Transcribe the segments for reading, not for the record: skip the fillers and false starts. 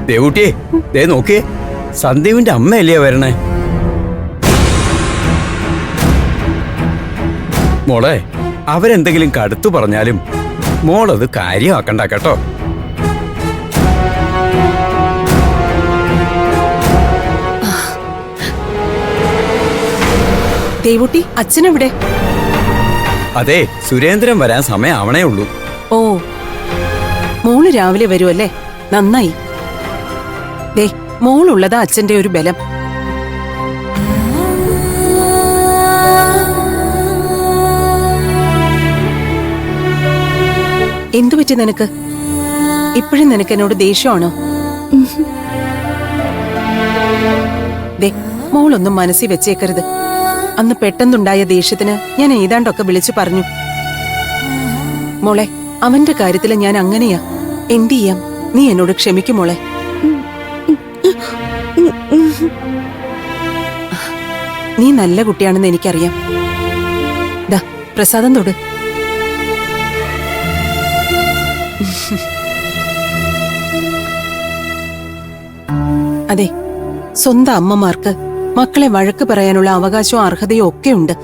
ദേവൂട്ടിയെ ദേ നോക്കിയേ, സന്ദീപിന്റെ അമ്മയല്ലേ വരണേ. മോളെ, അവരെന്തെങ്കിലും കടുത്തു പറഞ്ഞാലും മോളത് കാര്യമാക്കണ്ട കേട്ടോ. ദേവൂട്ടി, അച്ഛനെവിടെ? അതെ, സുരേന്ദ്രൻ വരാൻ സമയമാവണേ ഉള്ളൂ. ഓ, മോള് രാവിലെ വരുമല്ലേ? നന്നായി. ദേ, മോളുള്ളതാ അച്ഛന്റെ ഒരു ബലം. എന്തു പറ്റി നിനക്ക്? ഇപ്പോഴും നിനക്ക് എന്നോട് ദേഷ്യമാണോ? ദേ, മോളൊന്നും മനസ്സിൽ വെച്ചേക്കരുത്. അന്ന് പെട്ടെന്നുണ്ടായ ദേഷ്യത്തിന് ഞാൻ ഏതാണ്ടൊക്കെ വിളിച്ചു പറഞ്ഞു. മോളെ, അവന്റെ കാര്യത്തില് ഞാൻ അങ്ങനെയാ. എന്ത് ചെയ്യാം? നീ എന്നോട് ക്ഷമിക്കും മോളെ. നീ നല്ല കുട്ടിയാണെന്ന് എനിക്കറിയാം. ദാ, പ്രസാദം തൊട്. അതെ, സ്വന്തം അമ്മമാർക്ക് മക്കളെ വഴക്ക് പറയാനുള്ള അവകാശവും അർഹതയും ഒക്കെ ഉണ്ട്.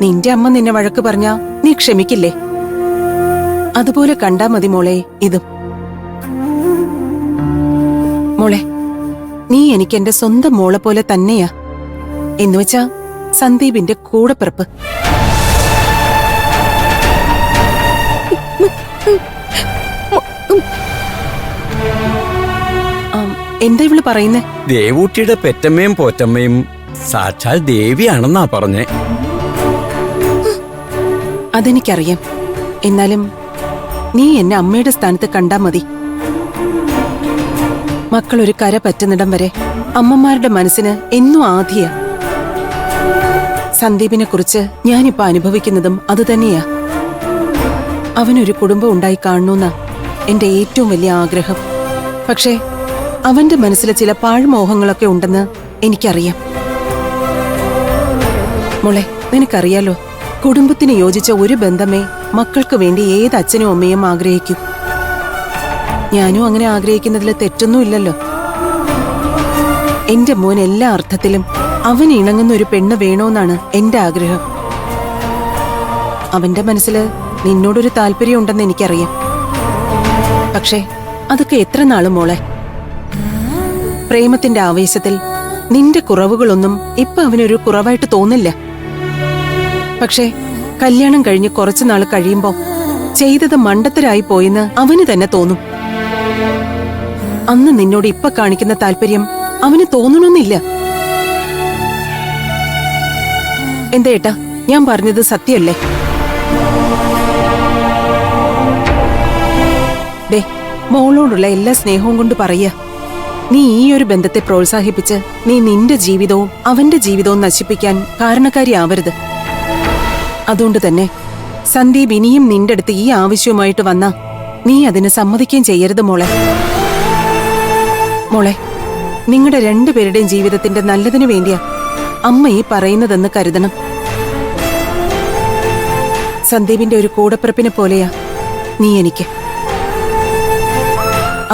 നിന്റെ അമ്മ നിന്നെ വഴക്ക് പറഞ്ഞാ നീ ക്ഷമിക്കില്ലേ? അതുപോലെ കണ്ടാ മതി മോളെ ഇതും. മോളെ, നീ എനിക്ക് എന്റെ സ്വന്തം മോളെ പോലെ തന്നെയാ. എന്നുവെച്ചാ സന്ദീപിന്റെ കൂടെപ്പിറപ്പ്. എന്താ ഇവള് പറയുന്നേ? ദേവൂട്ടിയുടെ പെറ്റമ്മയും പോറ്റമ്മയും സാക്ഷാൽ ദേവിയാണെന്നാ പറഞ്ഞേ. അതെനിക്കറിയാം. എന്നാലും നീ എന്നെ അമ്മയുടെ സ്ഥാനത്ത് കണ്ടാ മതി. മക്കളൊരു കര പറ്റുന്നിടം വരെ അമ്മമാരുടെ മനസ്സിന് എന്നും ആധിയാ. സന്ദീപിനെ കുറിച്ച് ഞാനിപ്പോ അനുഭവിക്കുന്നതും അതുതന്നെയാ. അവനൊരു കുടുംബം ഉണ്ടായി കാണണമെന്നാ എന്റെ ഏറ്റവും വലിയ ആഗ്രഹം. പക്ഷേ അവന്റെ മനസ്സിൽ ചില പാഴ്മോഹങ്ങളൊക്കെ ഉണ്ടെന്ന് എനിക്കറിയാം. മോളെ, നിനക്കറിയാലോ, കുടുംബത്തിന് യോജിച്ച ഒരു ബന്ധമേ മക്കൾക്ക് വേണ്ടി ഏത് അച്ഛനും അമ്മയും ആഗ്രഹിക്കൂ. ഞാനും അങ്ങനെ ആഗ്രഹിക്കുന്നതിൽ തെറ്റൊന്നുമില്ലല്ലോ. എന്റെ മോൻ എല്ലാ അർത്ഥത്തിലും അവന് ഇണങ്ങുന്ന ഒരു പെണ്ണ് വേണോന്നാണ് എന്റെ ആഗ്രഹം. അവന്റെ മനസ്സിൽ നിന്നോടൊരു താല്പര്യം ഉണ്ടെന്ന് എനിക്കറിയാം. പക്ഷേ അതൊക്കെ എത്ര നാളും മോളെ? പ്രേമത്തിന്റെ ആവേശത്തിൽ നിന്റെ കുറവുകളൊന്നും ഇപ്പൊ അവനൊരു കുറവായിട്ട് തോന്നില്ല. പക്ഷേ കല്യാണം കഴിഞ്ഞ് കുറച്ചുനാൾ കഴിയുമ്പോ ചെയ്തത് മണ്ടത്തരായി പോയെന്ന് അവന് തന്നെ തോന്നും. അന്ന് നിന്നോട് ഇപ്പൊ കാണിക്കുന്ന താല്പര്യം അവന് തോന്നണമെന്നില്ല. എന്താ ഏട്ടാ, ഞാൻ പറഞ്ഞത് സത്യമല്ലേ? ദേ, മോളോടുള്ള എല്ലാ സ്നേഹവും കൊണ്ട് പറയാ, നീ ഈ ഒരു ബന്ധത്തെ പ്രോത്സാഹിപ്പിച്ച് നീ നിന്റെ ജീവിതവും അവന്റെ ജീവിതവും നശിപ്പിക്കാൻ കാരണക്കാരിയാവരുത്. അതുകൊണ്ട് തന്നെ സന്ദീപ് ഇനിയും നിന്റെ അടുത്ത് ഈ ആവശ്യവുമായിട്ട് വന്നാ നീ അതിന് സമ്മതിക്കുകയും ചെയ്യരുത് മോളെ. മോളെ, നിങ്ങളുടെ രണ്ടുപേരുടെയും ജീവിതത്തിന്റെ നല്ലതിനു വേണ്ടിയാ അമ്മ ഈ പറയുന്നതെന്ന് കരുതണം. സന്ദീപിന്റെ ഒരു കൂടപ്പിറപ്പിനെ പോലെയാ നീ എനിക്ക്.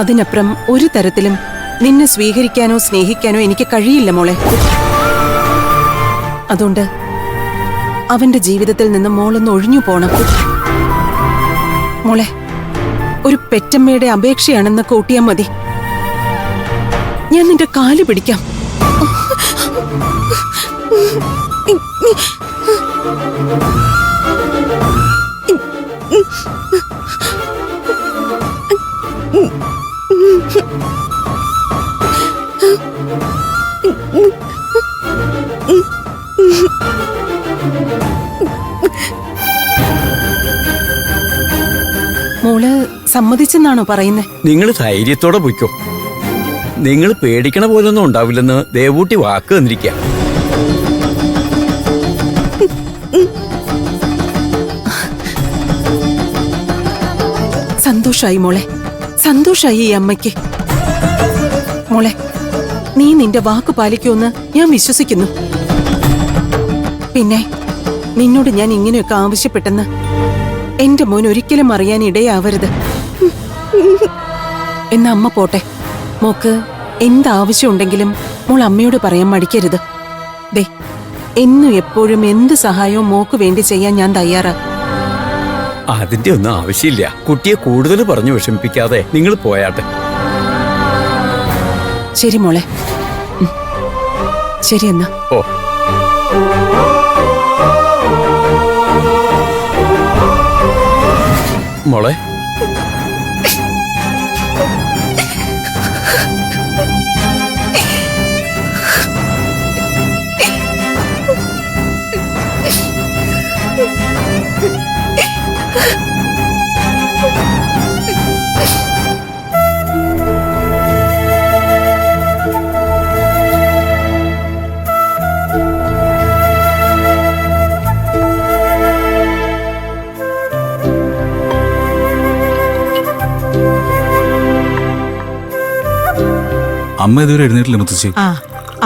അതിനപ്പുറം ഒരു തരത്തിലും നിന്നെ സ്വീകരിക്കാനോ സ്നേഹിക്കാനോ എനിക്ക് കഴിയില്ല മോളെ. അതുകൊണ്ട് അവന്റെ ജീവിതത്തിൽ നിന്ന് മോളൊന്ന് ഒഴിഞ്ഞു പോണം മോളെ. ഒരു പെറ്റമ്മയുടെ അപേക്ഷയാണെന്ന് കൂട്ടിയാൽ മതി. ഞാൻ നിന്റെ കാല് പിടിക്കാം. മോള് സമ്മതിച്ചെന്നാണോ പറയുന്നേ? നിങ്ങൾ ധൈര്യത്തോടെ പൊയ്ക്കോ. നിങ്ങൾ പേടിക്കണ പോലൊന്നും ഉണ്ടാവില്ലെന്ന് ദേവൂട്ടി വാക്ക് തന്നിരിക്കുക. സന്തോഷായി മോളെ, സന്തോഷായി ഈ അമ്മയ്ക്ക്. മോളെ, നീ നിന്റെ വാക്ക് പാലിക്കുമെന്ന് ഞാൻ വിശ്വസിക്കുന്നു. പിന്നെ നിന്നോട് ഞാൻ ഇങ്ങനെയൊക്കെ ആവശ്യപ്പെട്ടെന്ന് എന്റെ മോൻ ഒരിക്കലും അറിയാൻ ഇടയാവരുത്. എന്നാ അമ്മ പോട്ടെ. മോക്ക് എന്താവശ്യമുണ്ടെങ്കിലും മോൾ അമ്മയോട് പറയാൻ മടിക്കരുത്. ദേ, എന്നും എപ്പോഴും എന്ത് സഹായവും മോക്ക് വേണ്ടി ചെയ്യാൻ ഞാൻ തയ്യാറാ. അതിന്റെ ഒന്നും ആവശ്യമില്ല. കുട്ടിയെ കൂടുതൽ പറഞ്ഞു വിഷമിപ്പിക്കാതെ നിങ്ങൾ പോയാട്ടെ. ശരി മോളെ. ശരി എന്നാ. ഓ, മോളെ, അമ്മ ഇതുവരെ എഴുന്നേറ്റില്ല മുത്തശ്ശി. ആ,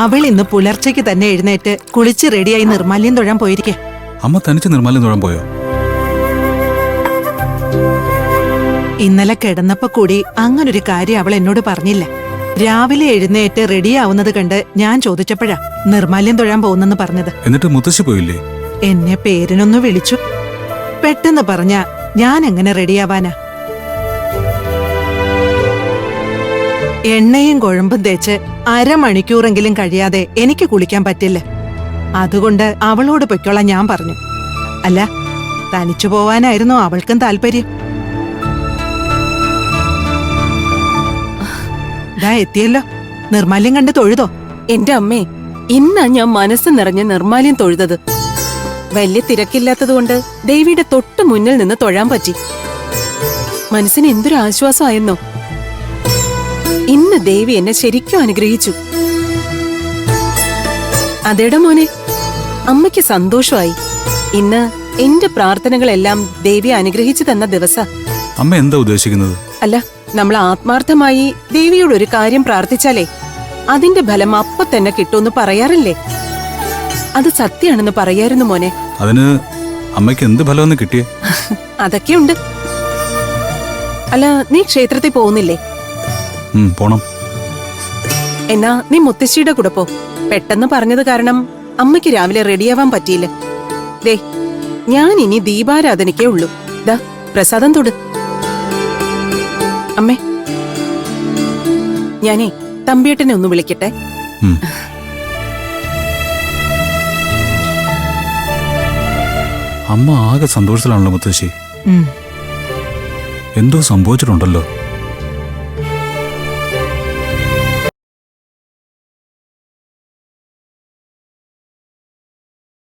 അവൾ ഇന്ന് പുലർച്ചയ്ക്ക് തന്നെ എഴുന്നേറ്റ് കുളിച്ച് റെഡിയായി നിർമാല്യം തൊഴാൻ പോയിരിക്കെ. അമ്മ തനിച്ച് നിർമ്മാല്യം തൊഴാൻ പോയോ? ഇന്നലെ കിടന്നപ്പോ കൂടി അങ്ങനൊരു കാര്യം അവൾ എന്നോട് പറഞ്ഞില്ല. രാവിലെ എഴുന്നേറ്റ് റെഡിയാവുന്നത് കണ്ട് ഞാൻ ചോദിച്ചപ്പോഴാ നിർമാല്യം തൊഴാൻ പോകുന്നെന്ന് പറഞ്ഞത്. എന്നിട്ട് മുത്തശ്ശി പോയില്ലേ? എന്നെ പേരിനൊന്ന് വിളിച്ചു. പെട്ടെന്ന് പറഞ്ഞ ഞാൻ എങ്ങനെ റെഡിയാവാനാ? എണ്ണയും കുഴമ്പും തേച്ച് അരമണിക്കൂറെങ്കിലും കഴിയാതെ എനിക്ക് കുളിക്കാൻ പറ്റില്ല. അതുകൊണ്ട് അവളോട് പൊയ്ക്കോളാൻ ഞാൻ പറഞ്ഞു. അല്ല, തനിച്ചു പോവാനായിരുന്നു അവൾക്കും താല്പര്യം. ദാ എത്തിയല്ലോ. നിർമാല്യം കണ്ട് തൊഴുതോ? എന്റെ അമ്മേ, ഇന്നാ ഞാൻ മനസ്സ് നിറഞ്ഞ് നിർമാല്യം തൊഴുതത്. വലിയ തിരക്കില്ലാത്തതുകൊണ്ട് ദേവിയുടെ തൊട്ട് മുന്നിൽ നിന്ന് തൊഴാൻ പറ്റി. മനസ്സിന് എന്തൊരു ആശ്വാസമായെന്നോ. ഇന്ന് ദേവി എന്നെ ശരിക്കും അനുഗ്രഹിച്ചു. അതേടാ മോനെ, അമ്മയ്ക്ക് സന്തോഷമായി. ഇന്ന് എന്റെ പ്രാർത്ഥനകളെല്ലാം ദേവി അനുഗ്രഹിച്ചു തന്ന ദിവസ. അമ്മ എന്താ ഉദ്ദേശിക്കുന്നത്? അല്ല, നമ്മൾ ആത്മാർത്ഥമായി ദേവിയോട് ഒരു കാര്യം പ്രാർത്ഥിച്ചാലേ അതിന്റെ ഫലം അപ്പൊ തന്നെ കിട്ടുമെന്ന് പറയാറില്ലേ? അത് സത്യാണെന്ന് പറയായിരുന്നു മോനെ. അതിന് അമ്മയ്ക്ക് എന്ത് ഫലമെന്ന് കിട്ടിയേ? അതൊക്കെയുണ്ട്. അല്ല, നീ ക്ഷേത്രത്തിൽ പോകുന്നില്ലേ? പോണം. എന്നാ നീ മുത്തശ്ശിയുടെ കൂടെ പോ. പെട്ടെന്ന് പറഞ്ഞത് കാരണം അമ്മയ്ക്ക് രാവിലെ റെഡിയാവാൻ പറ്റിയില്ല. ദേ, ഞാൻ ഇനി ദീപാരാധനയ്ക്കേ ഉള്ളൂ. ദാ പ്രസാദം തൊട്. അമ്മേ, ഞാനേ തമ്പിയേട്ടനെ ഒന്ന് വിളിക്കട്ടെ. അമ്മ ആകെ സന്തോഷത്തിലാണല്ലോ മുത്തശ്ശി. എന്തോ സംഭവിച്ചിട്ടുണ്ടല്ലോ.